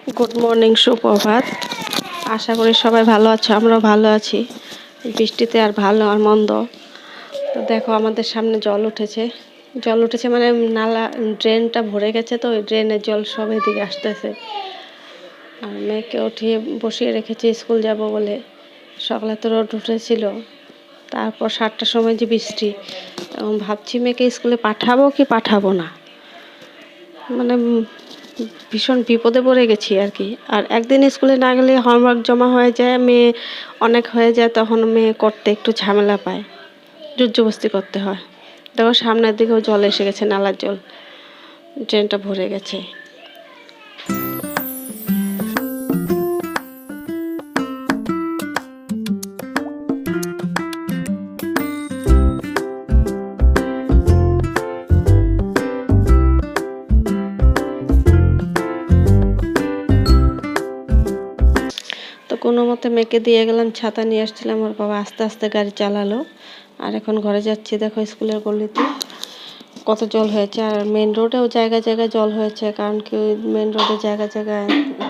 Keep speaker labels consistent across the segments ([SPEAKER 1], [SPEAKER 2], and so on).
[SPEAKER 1] Good morning, সুপ্রভাত। আশা করি সবাই ভালো আছো, আমরাও ভালো আছি। বৃষ্টিতে আর ভালো আর মন্দ। তো দেখো আমাদের সামনে জল উঠেছে মানে নালা ড্রেনটা ভরে গেছে, তো ওই ড্রেনের জল সব এদিকে আসতেছে। আর মেয়েকে উঠিয়ে বসিয়ে রেখেছি স্কুল যাব বলে। সকালে তো রোদ উঠেছিল, তারপর 7টার সময় যে বৃষ্টি। ভাবছি মেয়েকে স্কুলে পাঠাবো কি পাঠাবো না, মানে ভীষণ বিপদে পড়ে গেছি আর কি। আর একদিন স্কুলে না গেলে হোমওয়ার্ক জমা হয়ে যায়, মেয়ে অনেক হয়ে যায়, তখন মেয়ে করতে একটু ঝামেলা পায়, জোরজবস্তি করতে হয়। দেখো সামনের দিকেও জল এসে গেছে, নালার জল, ড্রেনটা ভরে গেছে। তো কোনো মতে মেয়েকে দিয়ে গেলাম, ছাতা নিয়ে আসছিলাম, ওর বাবা আস্তে আস্তে গাড়ি চালালো। আর এখন ঘরে যাচ্ছি। দেখো স্কুলের গলিতে কত জল হয়েছে, আর মেন রোডেও জায়গায় জায়গায় জল হয়েছে। কারণ কি ওই মেন রোডে জায়গায় জায়গায়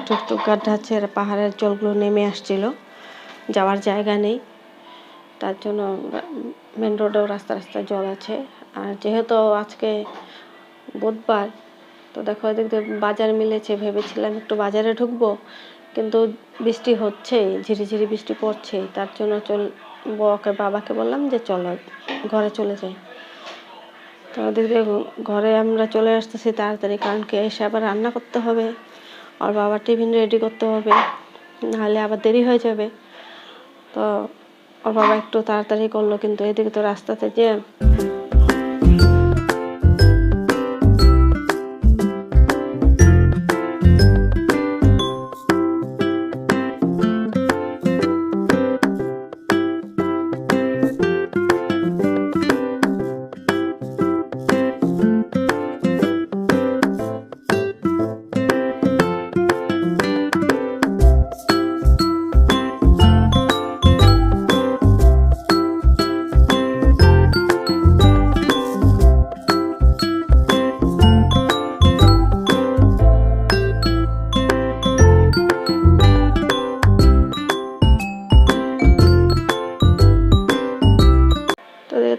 [SPEAKER 1] টুকটুক গাড্ডা আছে, আর পাহাড়ের জলগুলো নেমে আসছিল, যাওয়ার জায়গা নেই, তার জন্য মেন রোডেও রাস্তা রাস্তায় জল আছে। আর যেহেতু আজকে বুধবার, তো দেখো এদিক দিয়ে বাজার মিলেছে, ভেবেছিলাম একটু বাজারে ঢুকবো, কিন্তু বৃষ্টি হচ্ছেই, ঝিরিঝিরি বৃষ্টি পড়ছেই, তার জন্য বাবাকে বললাম যে চলো ঘরে চলে যাই। তো ওদিক দিয়ে ঘরে আমরা চলে আসতেছি তাড়াতাড়ি, কারণ কি এসে আবার রান্না করতে হবে, আর বাবার টিফিন রেডি করতে হবে, নাহলে আবার দেরি হয়ে যাবে। তো ওর বাবা একটু তাড়াতাড়ি করলো, কিন্তু এদিকে তো রাস্তাতে যে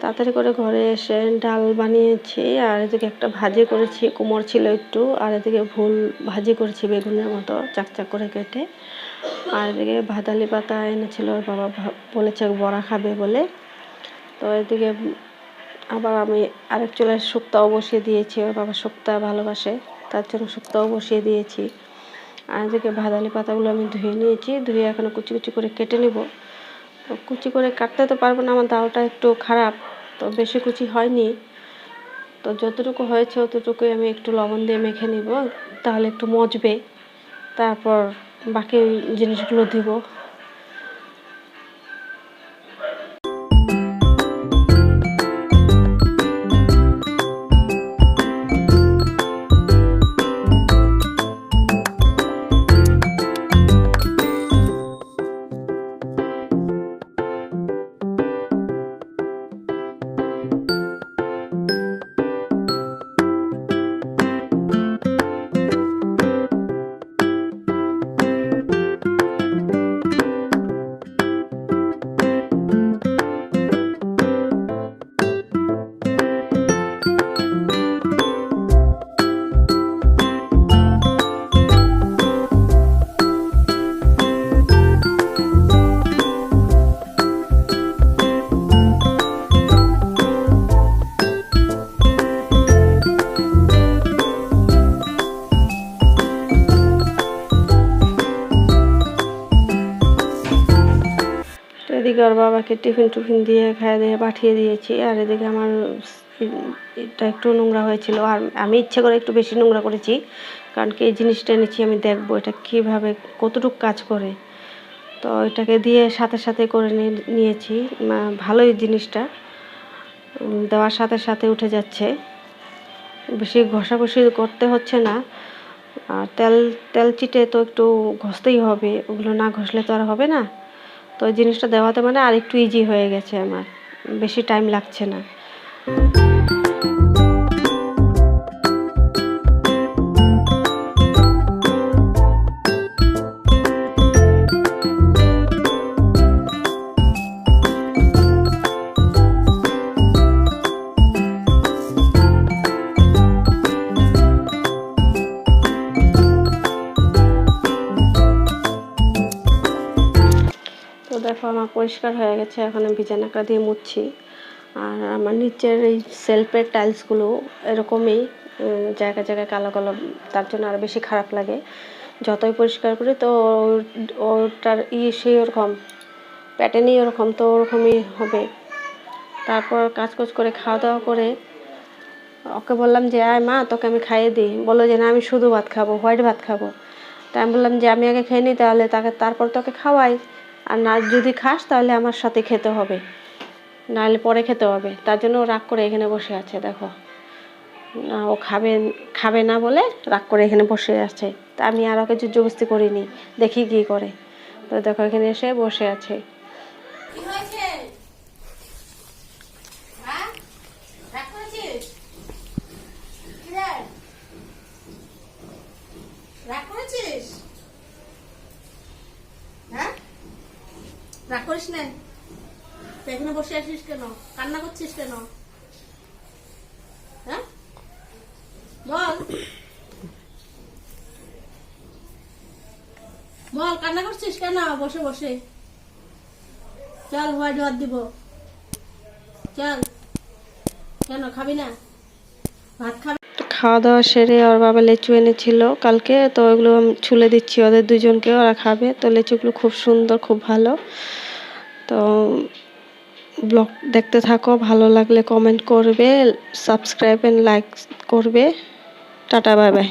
[SPEAKER 1] তাড়াতাড়ি করে ঘরে এসে ডাল বানিয়েছি, আর এদিকে একটা ভাজি করেছি, কুমড় ছিল একটু, আর এদিকে ভুল ভাজি করেছি বেগুনের মতো চাকচাক করে কেটে। আর এদিকে ভাদালি পাতা এনেছিল, ওর বাবা বলেছে বড়া খাবে বলে। তো এদিকে আবার আমি আরেক চুলায় শুক্তাও বসিয়ে দিয়েছি, ওর বাবা শুক্তা ভালোবাসে, তার জন্য শুক্তাও বসিয়ে দিয়েছি। আর এদিকে ভাদালি পাতাগুলো আমি ধুয়ে নিয়েছি, ধুয়ে এখন কুচি কুচি করে কেটে নেব। তো কুচি করে কাটতে তো পারবো না, আমার দাওটা একটু খারাপ, তো বেশি কুচি হয়নি। তো যতটুকু হয়েছে অতটুকুই আমি একটু লবণ দিয়ে মেখে নিব, তাহলে একটু মজবে, তারপর বাকি জিনিসগুলো দিব। এদিকে ওর বাবাকে টিফিন দিয়ে খাইয়ে দিয়ে পাঠিয়ে দিয়েছি। আর এদিকে আমার এটা একটু নোংরা হয়েছিল, আর আমি ইচ্ছে করে একটু বেশি নোংরা করেছি, কারণ কি এই জিনিসটা এনেছি, আমি দেখবো এটা কীভাবে কতটুকু কাজ করে। তো এটাকে দিয়ে সাথে সাথে করে নিয়েছি। ভালোই জিনিসটা দেওয়ার সাথে সাথে উঠে যাচ্ছে, বেশি ঘষাঘষি করতে হচ্ছে না। আর তেল চিটে তো একটু ঘষতেই হবে, ওগুলো না ঘষলে তো আর হবে না। তো ওই জিনিসটা দেওয়াতে মানে আর একটু ইজি হয়ে গেছে, আমার বেশি টাইম লাগছে না। আমার পরিষ্কার হয়ে গেছে, এখন আমি বিছানাটা দিয়ে মুছছি। আর আমার নিচের এই সেলফের টাইলসগুলো এরকমই জায়গায় জায়গায় কালো কালো, তার জন্য আরও বেশি খারাপ লাগে। যতই পরিষ্কার করি তো ওটার সেই ওরকম প্যাটার্নই ওরকম, তো ওরকমই হবে। তারপর কাজকোজ করে খাওয়া দাওয়া করে ওকে বললাম যে আয় মা, তোকে আমি খাইয়ে দিই। বললো যে না, আমি শুধু ভাত খাবো, হোয়াইট ভাত খাবো। তাই আমি বললাম যে আমি আগে খেয়ে নিই, তাহলে তারপর তোকে খাওয়াই। আর না যদি খাস তাহলে আমার সাথে খেতে হবে, নাহলে পরে খেতে হবে। তার জন্য ও রাগ করে এখানে বসে আছে, দেখো না, ও খাবে না বলে রাগ করে এখানে বসে আছে। তা আমি আর ওকে জবরদস্তি করিনি, দেখি কি করে। তো দেখো এখানে এসে বসে আছে।
[SPEAKER 2] রাগ করিস না, এখানে বসে আসিস কেন? কান্না করছিস কেন? হ্যাঁ বল বল, কান্না করছিস কেন? বসে বসে চল, হোয়াইট ভাত দিব, চল। কেন খাবি না? ভাত খাবি?
[SPEAKER 1] খাওয়া দাওয়া সেরে ওর বাবা লিচু এনেছিল কালকে, তো ওইগুলো আমি ছুলে দিচ্ছি ওদের দুজনকে, ওরা খাবে। তো লিচুগুলো খুব সুন্দর, খুব ভালো। তো ব্লগ দেখতে থাকো, ভালো লাগলে কমেন্ট করবে, সাবস্ক্রাইব এন্ড লাইক করবে। Tata, bye bye.